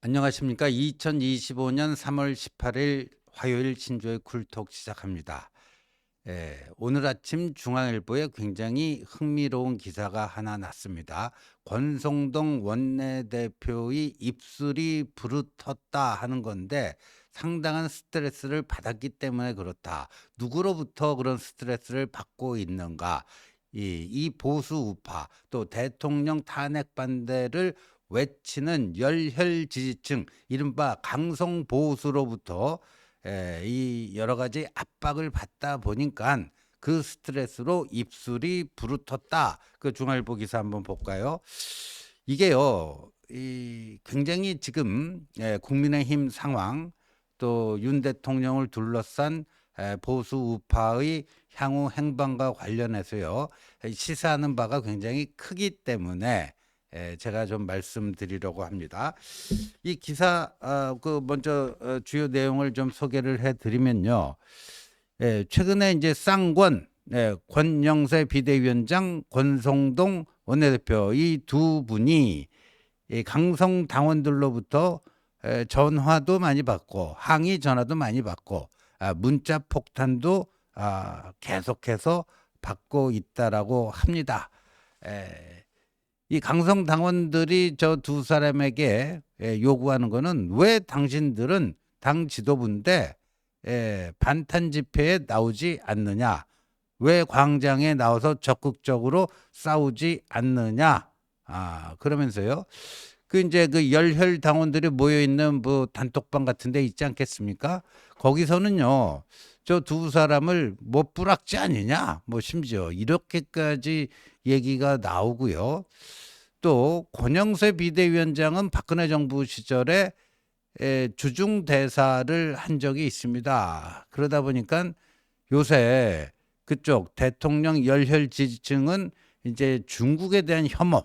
안녕하십니까. 2025년 3월 18일 화요일 신조의 쿨톡 시작합니다. 오늘 아침 중앙일보에 굉장히 흥미로운 기사가 하나 났습니다. 권성동 원내대표의 입술이 부르텄다 하는 건데 상당한 스트레스를 받았기 때문에 그렇다. 누구로부터 그런 스트레스를 받고 있는가? 이 보수 우파 또 대통령 탄핵 반대를 외치는 열혈 지지층 이른바 강성 보수로부터 이 여러 가지 압박을 받다 보니까 그 스트레스로 입술이 부르텄다. 그 중앙일보 기사 한번 볼까요? 이게요, 굉장히 지금 국민의힘 상황 또 윤 대통령을 둘러싼 보수 우파의 향후 행방과 관련해서요 시사하는 바가 굉장히 크기 때문에 제가 좀 말씀드리려고 합니다. 이 기사 그 먼저 주요 내용을 좀 소개를 해드리면요. 최근에 이제 쌍권 권영세 비대위원장, 권성동 원내대표 이 두 분이 이 강성 당원들로부터 전화도 많이 받고 항의 전화도 많이 받고 문자 폭탄도 계속해서 받고 있다라고 합니다. 이 강성 당원들이 저 두 사람에게 요구하는 거는 왜 당신들은 당 지도부인데 반탄 집회에 나오지 않느냐? 왜 광장에 나와서 적극적으로 싸우지 않느냐? 그러면서요. 그 이제 그 열혈 당원들이 모여 있는 뭐 단톡방 같은 데 있지 않겠습니까? 거기서는요. 저 두 사람을 뭐 뿌락지 아니냐? 뭐 심지어 이렇게까지 얘기가 나오고요. 또 권영세 비대위원장은 박근혜 정부 시절에 주중 대사를 한 적이 있습니다. 그러다 보니까 요새 그쪽 대통령 열혈 지지층은 이제 중국에 대한 혐오,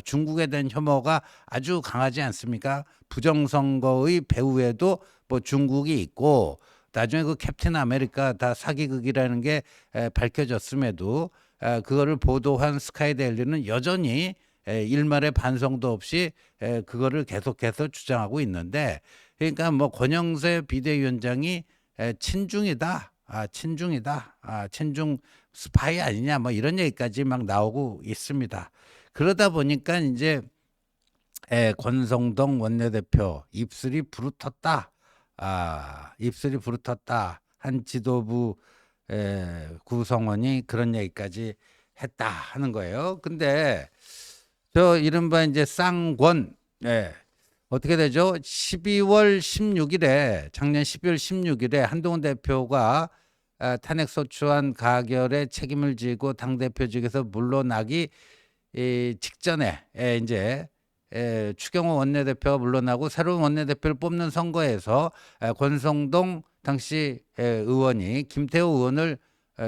중국에 대한 혐오가 아주 강하지 않습니까? 부정선거의 배후에도 뭐 중국이 있고 나중에 그 캡틴 아메리카 다 사기극이라는 게 밝혀졌음에도 그거를 보도한 스카이데일리는 여전히 일말의 반성도 없이 그거를 계속해서 주장하고 있는데 그러니까 뭐 권영세 비대위원장이 친중이다. 친중 스파이 아니냐 뭐 이런 얘기까지 막 나오고 있습니다. 그러다 보니까 이제 권성동 원내대표 입술이 부르텄다. 입술이 부르텄다. 한 지도부 구성원이 그런 얘기까지 했다 하는 거예요. 근데 저 이른바 이제 쌍권 어떻게 되죠? 12월 16일에 작년 12월 16일에 한동훈 대표가 탄핵 소추안 가결에 책임을 지고 당 대표직에서 물러나기 직전에 이제 추경호 원내대표가 물러나고 새로운 원내대표를 뽑는 선거에서 권성동 당시 의원이 김태호 의원을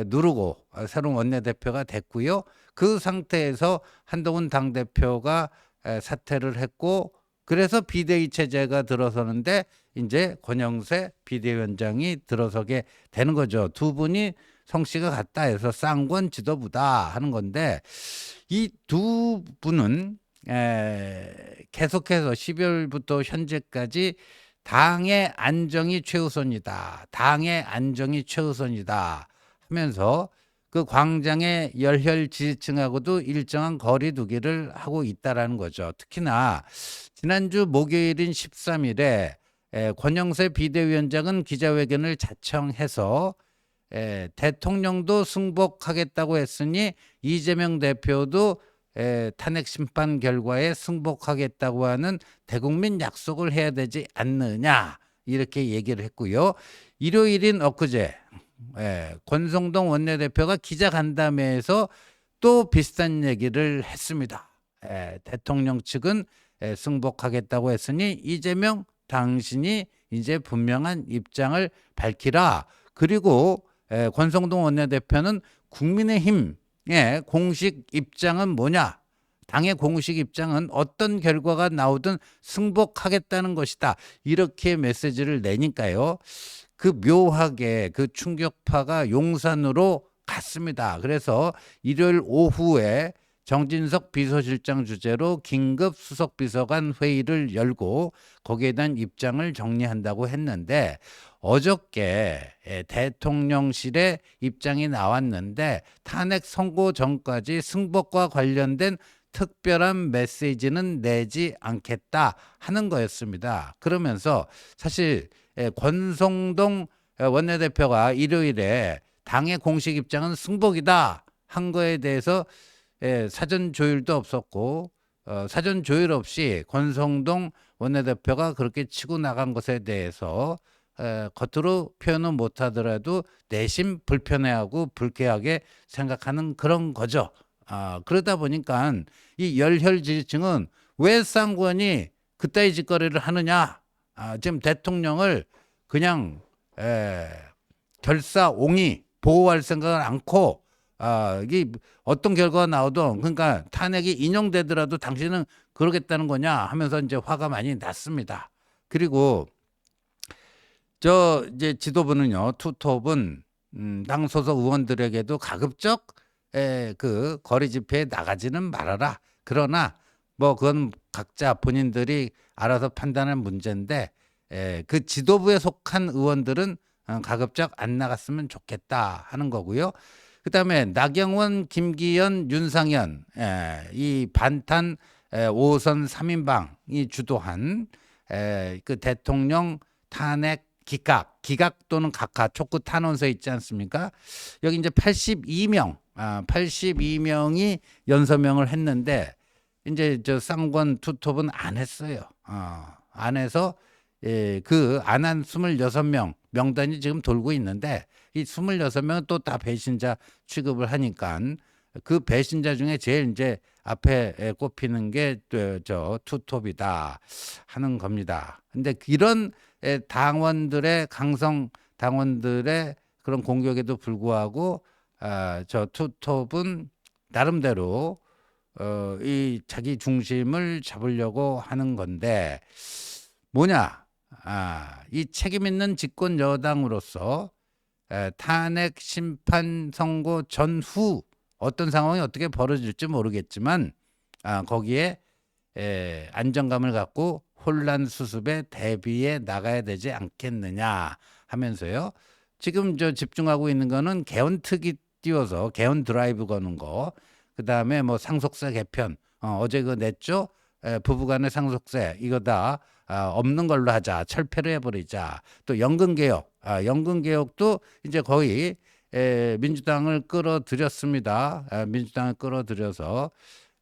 누르고 새로운 원내대표가 됐고요. 그 상태에서 한동훈 당대표가 사퇴를 했고 그래서 비대위 체제가 들어서는데 이제 권영세 비대위원장이 들어서게 되는 거죠. 두 분이 성씨가 같다 해서 쌍권 지도부다 하는 건데 이 두 분은 계속해서 12월부터 현재까지 당의 안정이 최우선이다. 당의 안정이 최우선이다 하면서 그 광장의 열혈 지지층하고도 일정한 거리 두기를 하고 있다라는 거죠. 특히나 지난주 목요일인 13일에 권영세 비대위원장은 기자회견을 자청해서 대통령도 승복하겠다고 했으니 이재명 대표도 탄핵 심판 결과에 승복하겠다고 하는 대국민 약속을 해야 되지 않느냐 이렇게 얘기를 했고요. 일요일인 엊그제 권성동 원내대표가 기자간담회에서 또 비슷한 얘기를 했습니다. 대통령 측은 승복하겠다고 했으니 이재명 당신이 이제 분명한 입장을 밝히라. 그리고 권성동 원내대표는 국민의힘의 공식 입장은 뭐냐? 당의 공식 입장은 어떤 결과가 나오든 승복하겠다는 것이다. 이렇게 메시지를 내니까요. 그 묘하게 그 충격파가 용산으로 났습니다. 그래서 일요일 오후에 정진석 비서실장 주재로 긴급 수석비서관 회의를 열고 거기에 대한 입장을 정리한다고 했는데 어저께 대통령실의 입장이 나왔는데 탄핵 선고 전까지 승복과 관련된 특별한 메시지는 내지 않겠다 하는 거였습니다. 그러면서 사실 권성동 원내대표가 일요일에 당의 공식 입장은 승복이다 한 거에 대해서 사전 조율도 없었고 사전 조율 없이 권성동 원내대표가 그렇게 치고 나간 것에 대해서 겉으로 표현은 못하더라도 내심 불편해하고 불쾌하게 생각하는 그런 거죠. 그러다 보니까 이 열혈 지지층은 왜 쌍권이 그따위 짓거리를 하느냐. 지금 대통령을 그냥 결사옹이 보호할 생각을 않고 이게 어떤 결과가 나오도 그러니까 탄핵이 인용되더라도 당신은 그러겠다는 거냐 하면서 이제 화가 많이 났습니다. 그리고 저 이제 지도부는요, 투톱은 당 소속 의원들에게도 가급적 그 거리 집회에 나가지는 말아라. 그러나 뭐 그건 각자 본인들이 알아서 판단할 문제인데 그 지도부에 속한 의원들은 가급적 안 나갔으면 좋겠다 하는 거고요. 그다음에 나경원, 김기현, 윤상현 이 반탄 5선 3인방이 주도한 그 대통령 탄핵 기각 또는 각하 촉구 탄원서 있지 않습니까? 여기 이제 82명이 연서명을 했는데 이제 저 쌍권 투톱은 안 했어요. 안 해서 그 안 한 26명 명단이 지금 돌고 있는데 이 26명은 또 다 배신자 취급을 하니까 그 배신자 중에 제일 이제 앞에 꼽히는 게 저 투톱이다 하는 겁니다. 근데 이런 당원들의 강성 당원들의 그런 공격에도 불구하고 저 투톱은 나름대로 이 자기 중심을 잡으려고 하는 건데 뭐냐? 이 책임 있는 집권 여당으로서 탄핵 심판 선고 전후 어떤 상황이 어떻게 벌어질지 모르겠지만 거기에 안정감을 갖고 혼란 수습에 대비해 나가야 되지 않겠느냐 하면서요. 지금 저 집중하고 있는 거는 개헌특위 띄워서 개헌 드라이브 거는 거. 그다음에 뭐 상속세 개편. 어제 그거 냈죠. 부부간의 상속세 이거 다 없는 걸로 하자. 철폐를 해버리자. 또 연금개혁. 연금개혁도 이제 거의 민주당을 끌어들였습니다. 민주당을 끌어들여서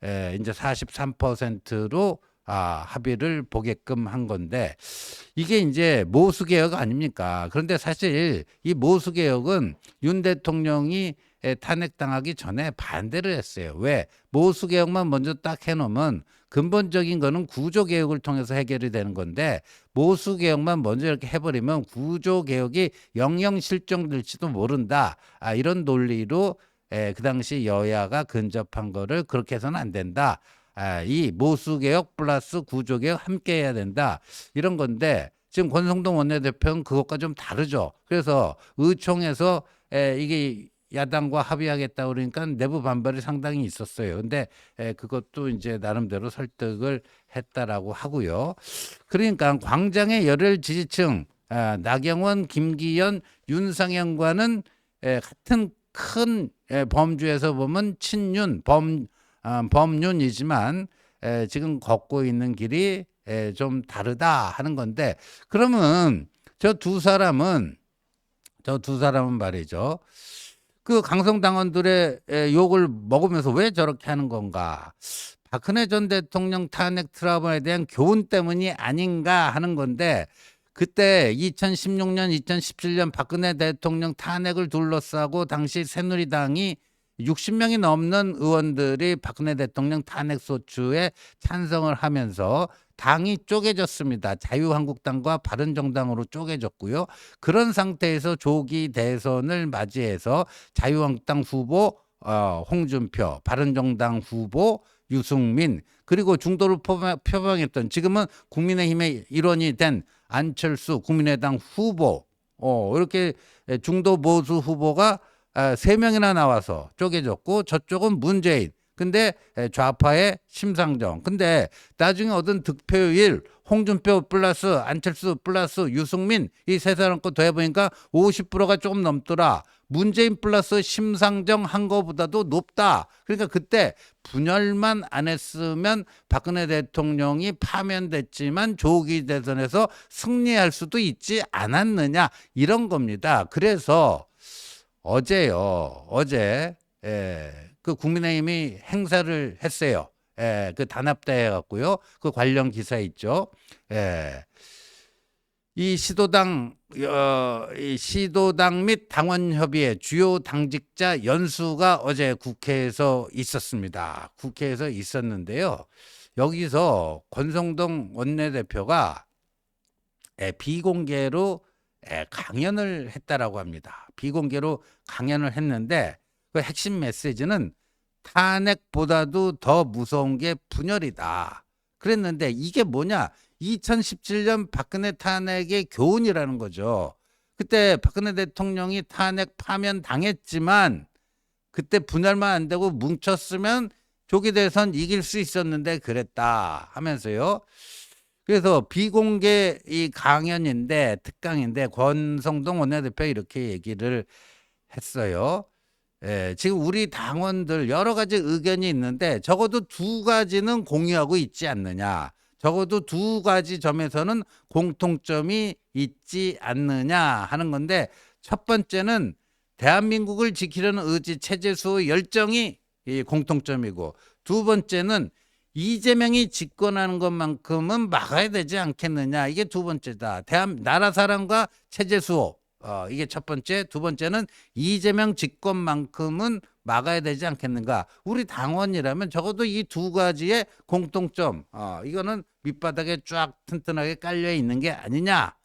이제 43%로 합의를 보게끔 한 건데 이게 이제 모수개혁 아닙니까? 그런데 사실 이 모수개혁은 윤 대통령이 탄핵당하기 전에 반대를 했어요. 왜? 모수개혁만 먼저 딱 해놓으면 근본적인 거는 구조개혁을 통해서 해결이 되는 건데 모수개혁만 먼저 이렇게 해버리면 구조개혁이 영영 실종될지도 모른다. 이런 논리로 그 당시 여야가 근접한 거를 그렇게 해서는 안 된다. 이 모수개혁 플러스 구조개혁 함께 해야 된다. 이런 건데 지금 권성동 원내대표는 그것과 좀 다르죠. 그래서 의총에서 이게 야당과 합의하겠다 그러니까 내부 반발이 상당히 있었어요. 근데 그것도 이제 나름대로 설득을 했다라고 하고요. 그러니까 광장의 열혈 지지층 나경원, 김기현, 윤상현과는 같은 큰 범주에서 보면 친윤, 범윤이지만 지금 걷고 있는 길이 좀 다르다 하는 건데 그러면 저 두 사람은 말이죠. 그 강성당원들의 욕을 먹으면서 왜 저렇게 하는 건가? 박근혜 전 대통령 탄핵 트라우마에 대한 교훈 때문이 아닌가 하는 건데 그때 2016년, 2017년 박근혜 대통령 탄핵을 둘러싸고 당시 새누리당이 60명이 넘는 의원들이 박근혜 대통령 탄핵 소추에 찬성을 하면서 당이 쪼개졌습니다. 자유한국당과 바른정당으로 쪼개졌고요. 그런 상태에서 조기 대선을 맞이해서 자유한국당 후보 홍준표, 바른정당 후보 유승민, 그리고 중도를 표방했던 지금은 국민의힘의 일원이 된 안철수 국민의당 후보 이렇게 중도 보수 후보가 세 명이나 나와서 쪼개졌고 저쪽은 문재인. 근데 좌파의 심상정. 근데 나중에 얻은 득표율 홍준표 플러스 안철수 플러스 유승민 이 세 사람 거 더해보니까 50%가 조금 넘더라. 문재인 플러스 심상정 한 거보다도 높다. 그러니까 그때 분열만 안 했으면 박근혜 대통령이 파면됐지만 조기 대선에서 승리할 수도 있지 않았느냐 이런 겁니다. 그래서 어제요. 어제 그 국민의힘이 행사를 했어요. 그 단합대 해갖고요. 그 관련 기사 있죠. 이 시도당 및 당원협의회 주요 당직자 연수가 어제 국회에서 있었습니다. 국회에서 있었는데요. 여기서 권성동 원내대표가 비공개로 강연을 했다라고 합니다. 비공개로 강연을 했는데 그 핵심 메시지는 탄핵보다도 더 무서운 게 분열이다. 그랬는데 이게 뭐냐? 2017년 박근혜 탄핵의 교훈이라는 거죠. 그때 박근혜 대통령이 탄핵 파면 당했지만 그때 분열만 안 되고 뭉쳤으면 조기 대선 이길 수 있었는데 그랬다 하면서요. 그래서 비공개 이 강연인데 특강인데 권성동 원내대표 이렇게 얘기를 했어요. 지금 우리 당원들 여러 가지 의견이 있는데 적어도 두 가지는 공유하고 있지 않느냐. 적어도 두 가지 점에서는 공통점이 있지 않느냐 하는 건데 첫 번째는 대한민국을 지키려는 의지, 체제수의 열정이 이 공통점이고 두 번째는 이재명이 집권하는 것만큼은 막아야 되지 않겠느냐. 이게 두 번째다. 나라 사랑과 체제 수호. 이게 첫 번째. 두 번째는 이재명 집권만큼은 막아야 되지 않겠는가. 우리 당원이라면 적어도 이 두 가지의 공통점. 이거는 밑바닥에 쫙 튼튼하게 깔려 있는 게 아니냐.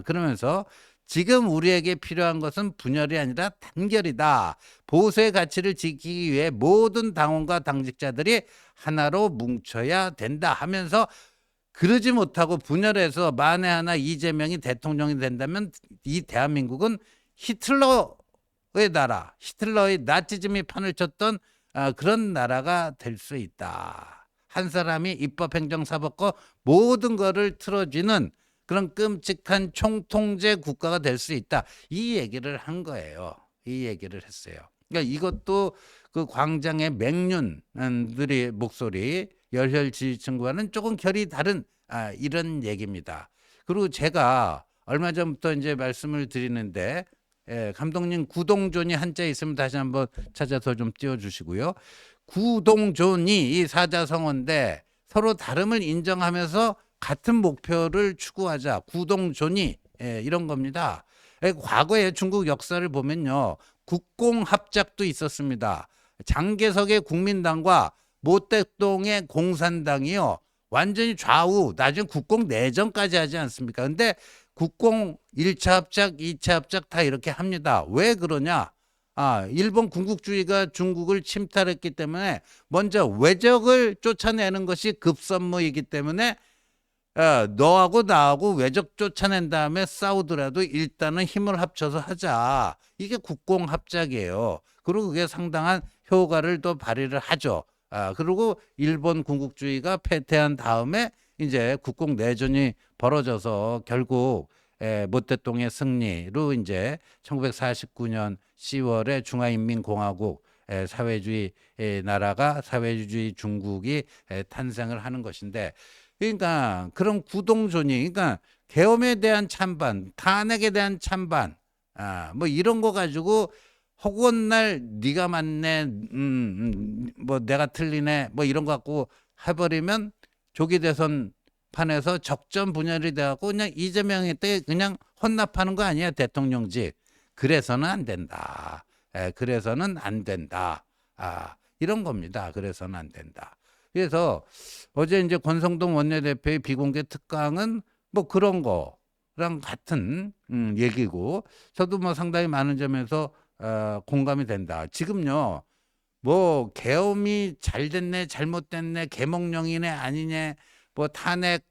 그러면서 지금 우리에게 필요한 것은 분열이 아니라 단결이다. 보수의 가치를 지키기 위해 모든 당원과 당직자들이 하나로 뭉쳐야 된다 하면서 그러지 못하고 분열해서 만에 하나 이재명이 대통령이 된다면 이 대한민국은 히틀러의 나라, 히틀러의 나치즘이 판을 쳤던 그런 나라가 될 수 있다. 한 사람이 입법행정사법과 모든 거를 틀어쥐는 그런 끔찍한 총통제 국가가 될 수 있다. 이 얘기를 한 거예요. 이 얘기를 했어요. 그러니까 이것도 그 광장의 맹륜들의 목소리, 열혈 지지층과는 조금 결이 다른 이런 얘기입니다. 그리고 제가 얼마 전부터 이제 말씀을 드리는데 감독님 구동존이 한자 있으면 다시 한번 찾아서 좀 띄워주시고요. 구동존이 이 사자성어인데 서로 다름을 인정하면서 같은 목표를 추구하자. 구동존이 이런 겁니다. 과거에 중국 역사를 보면요. 국공합작도 있었습니다. 장개석의 국민당과 모택동의 공산당이요. 완전히 좌우, 나중에 국공내전까지 하지 않습니까? 근데 국공 1차 합작, 2차 합작 다 이렇게 합니다. 왜 그러냐? 일본 군국주의가 중국을 침탈했기 때문에 먼저 외적을 쫓아내는 것이 급선무이기 때문에 너하고 나하고 외적 쫓아낸 다음에 싸우더라도 일단은 힘을 합쳐서 하자. 이게 국공합작이에요. 그리고 그게 상당한 효과를 또 발휘를 하죠. 그리고 일본 군국주의가 패퇴한 다음에 이제 국공내전이 벌어져서 결국 모택동의 승리로 이제 1949년 10월에 중화인민공화국 사회주의 나라가 사회주의 중국이 탄생을 하는 것인데 그러니까 그런 구동존이 그러니까 계엄에 대한 찬반, 탄핵에 대한 찬반, 뭐 이런 거 가지고 허구한 네가 맞네, 뭐 내가 틀리네, 뭐 이런 거 갖고 해버리면 조기 대선 판에서 적전 분열이 돼갖고 그냥 이재명한테 그냥 헌납하는 거 아니야 대통령직. 그래서는 안 된다. 그래서는 안 된다. 이런 겁니다. 그래서는 안 된다. 그래서 어제 이제 권성동 원내대표의 비공개 특강은 뭐 그런 거랑 같은 얘기고 저도 뭐 상당히 많은 점에서 공감이 된다. 지금요 뭐 계엄이 잘 됐네 잘못됐네 계몽령이네 아니네 뭐 탄핵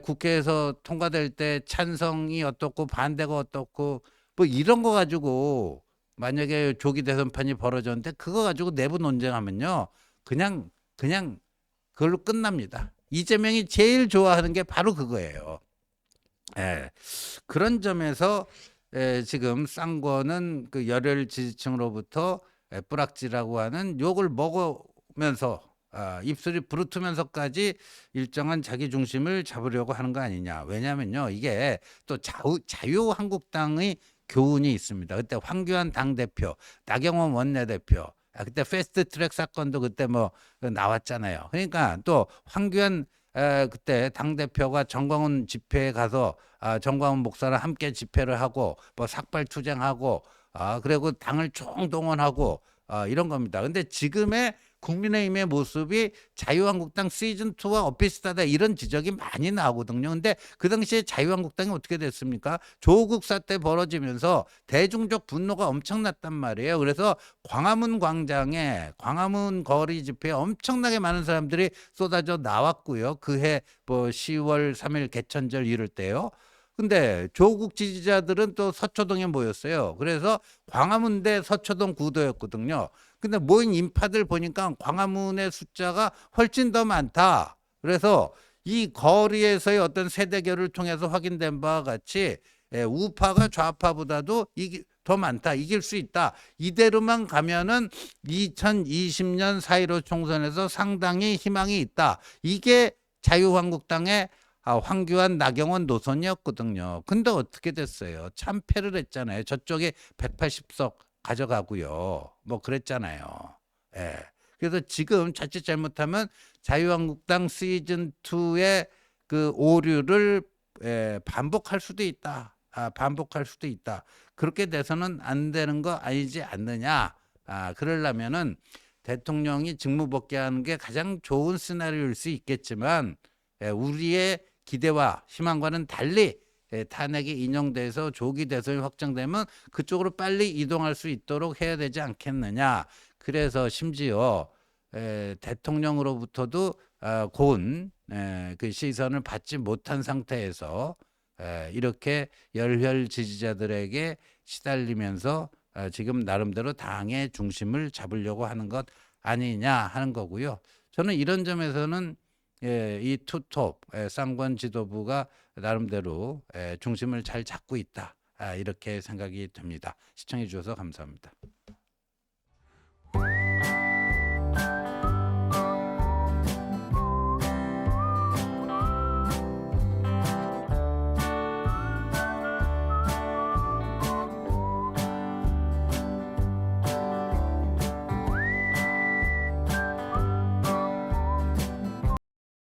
국회에서 통과될 때 찬성이 어떻고 반대가 어떻고 뭐 이런 거 가지고 만약에 조기 대선판이 벌어졌는데 그거 가지고 내부 논쟁하면요. 그냥 그걸로 끝납니다. 이재명이 제일 좋아하는 게 바로 그거예요. 예. 그런 점에서 지금 쌍권은 그 열혈 지지층으로부터 뿌락지라고 하는 욕을 먹으면서 입술이 부르트면서까지 일정한 자기 중심을 잡으려고 하는 거 아니냐. 왜냐면요. 이게 또 자유한국당의 교훈이 있습니다. 그때 황교안 당대표, 나경원 원내대표, 그때 패스트트랙 사건도 그때 뭐 나왔잖아요. 그러니까 또 황교안 그때 당대표가 정광훈 집회에 가서 정광훈 목사랑 함께 집회를 하고 뭐 삭발투쟁하고 그리고 당을 총동원하고 이런 겁니다. 근데 지금의 국민의힘의 모습이 자유한국당 시즌2와 엇비슷하다 이런 지적이 많이 나오거든요. 근데 그 당시에 자유한국당이 어떻게 됐습니까? 조국 사태 벌어지면서 대중적 분노가 엄청났단 말이에요. 그래서 광화문 광장에 광화문 거리 집회에 엄청나게 많은 사람들이 쏟아져 나왔고요. 그해 뭐 10월 3일 개천절 이럴 때요. 근데 조국 지지자들은 또 서초동에 모였어요. 그래서 광화문 대 서초동 구도였거든요. 근데 모인 인파들 보니까 광화문의 숫자가 훨씬 더 많다. 그래서 이 거리에서의 어떤 세대결을 통해서 확인된 바와 같이 우파가 좌파보다도 더 많다. 이길 수 있다. 이대로만 가면은 2020년 4.15 총선에서 상당히 희망이 있다. 이게 자유한국당의 황교안 나경원 노선이었거든요. 근데 어떻게 됐어요? 참패를 했잖아요. 저쪽에 180석 가져가고요. 뭐 그랬잖아요. 예. 그래서 지금 자칫 잘못하면 자유한국당 시즌2의 그 오류를 반복할 수도 있다. 반복할 수도 있다. 그렇게 돼서는 안 되는 거 아니지 않느냐. 그러려면은 대통령이 직무복귀하는 게 가장 좋은 시나리오일 수 있겠지만 우리의 기대와 희망과는 달리 탄핵이 인용돼서 조기 대선이 확정되면 그쪽으로 빨리 이동할 수 있도록 해야 되지 않겠느냐. 그래서 심지어 대통령으로부터도 고운 그 시선을 받지 못한 상태에서 이렇게 열혈 지지자들에게 시달리면서 지금 나름대로 당의 중심을 잡으려고 하는 것 아니냐 하는 거고요. 저는 이런 점에서는 이 투톱 쌍권 지도부가 나름대로 중심을 잘 잡고 있다. 이렇게 생각이 듭니다. 시청해 주셔서 감사합니다.